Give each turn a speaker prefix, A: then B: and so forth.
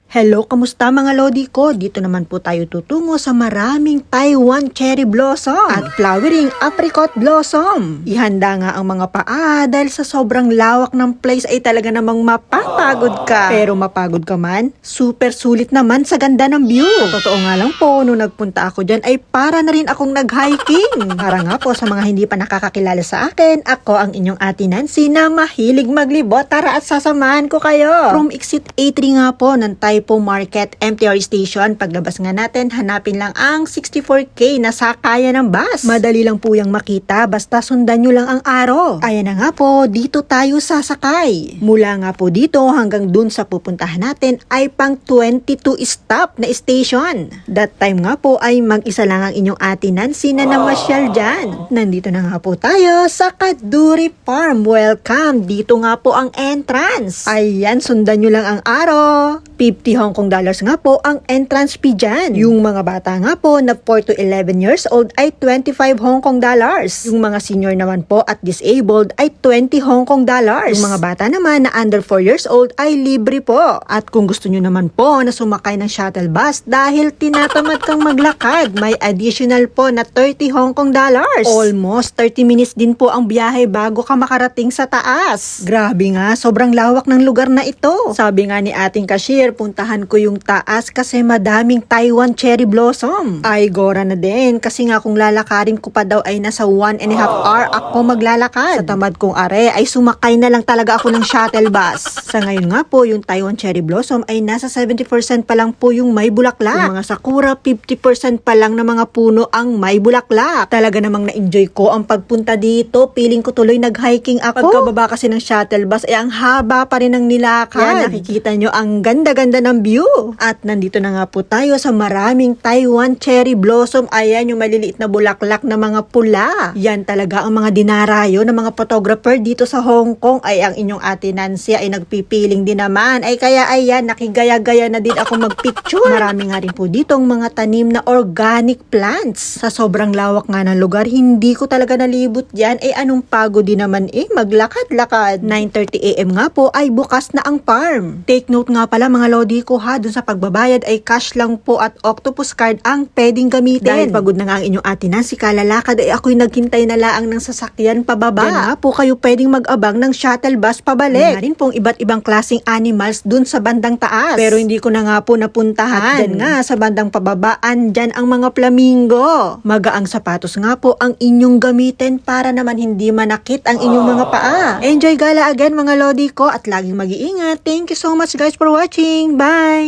A: Hello, kamusta mga lodi ko? Dito naman po tayo tutungo sa maraming Taiwan cherry blossom at flowering apricot blossom. Ihanda nga ang mga paa dahil sa sobrang lawak ng place ay talaga namang mapapagod ka. Pero mapagod ka man, super sulit naman sa ganda ng view. Totoo nga lang po, nung nagpunta ako dyan ay para na rin akong nag-hiking. Para nga po sa mga hindi pa nakakakilala sa akin, ako ang inyong ate Nancy na mahilig maglibot. Tara at sasamahan ko kayo. From exit A3 nga po ng Po Market MTR Station, paglabas nga natin, hanapin lang ang 64K na sakayan ng bus. Madali lang po yung makita, basta sundan nyo lang ang araw. Ayan na nga po, dito tayo sasakay. Mula nga po dito hanggang dun sa pupuntahan natin ay pang 22 stop na station. That time nga po ay mag-isa lang ang inyong ate Nancy na namasyal dyan. Nandito na nga po tayo sa Kaduri Farm. Welcome! Dito nga po ang entrance. Ayan, sundan nyo lang ang araw. 50 Hong Kong dollars nga po ang entrance fee dyan. Yung mga bata nga po na 4 to 11 years old ay 25 Hong Kong dollars. Yung mga senior naman po at disabled ay 20 Hong Kong dollars. Yung mga bata naman na under 4 years old ay libre po. At kung gusto nyo naman po na sumakay ng shuttle bus dahil tinatamad kang maglakad, may additional po na 30 Hong Kong dollars. Almost 30 minutes din po ang biyahe bago ka makarating sa taas. Grabe nga, sobrang lawak ng lugar na ito. Sabi nga ni ating cashier, puntahan ko yung taas kasi madaming Taiwan cherry blossom. Ay, gora na din. Kasi nga kung lalakarin ko pa daw ay nasa 1.5 hour ako maglalakad. Sa tamad kong are ay sumakay na lang talaga ako ng shuttle bus. Sa ngayon nga po, yung Taiwan cherry blossom ay nasa 70% pa lang po yung may bulaklak. Yung mga sakura, 50% pa lang na mga puno ang may bulaklak. Talaga namang na-enjoy ko ang pagpunta dito. Feeling ko tuloy nag-hiking ako. Pagkababa kasi ng shuttle bus ay ang haba pa rin ng nilakad. Yan, nakikita nyo ang ganda-ganda ng view. At nandito na nga po tayo sa maraming Taiwan cherry blossom. Ayan yung maliliit na bulaklak na mga pula. Yan talaga ang mga dinarayo ng mga photographer dito sa Hong Kong. Ay ang inyong ate Nancy ay nagpipiling din naman. Ay kaya ayan, nakigaya-gaya na din ako magpicture. Marami nga rin po ditong mga tanim na organic plants. Sa sobrang lawak nga ng lugar, hindi ko talaga nalibot yan. Ay anong pagod din naman maglakad-lakad. 9:30 AM nga po ay bukas na ang farm. Take note nga pala mga lodi ko ha, dun sa pagbabayad ay cash lang po at octopus card ang pwedeng gamitin. Dahil pagod na nga ang inyong ate Nancy kalalakad ay ako'y naghintay na laang ng sasakyan pababa. Yan nga po kayo pwedeng mag-abang ng shuttle bus pabalik. Nga rin pong iba't ibang klaseng animals dun sa bandang taas. Pero hindi ko na nga po napuntahan. At dyan nga sa bandang pababaan, dyan ang mga flamingo. Magaang sapatos nga po ang inyong gamitin para naman hindi manakit ang inyong mga paa. Enjoy gala again mga lodi ko at laging mag-iingat. Thank you so much guys for watching. Bye!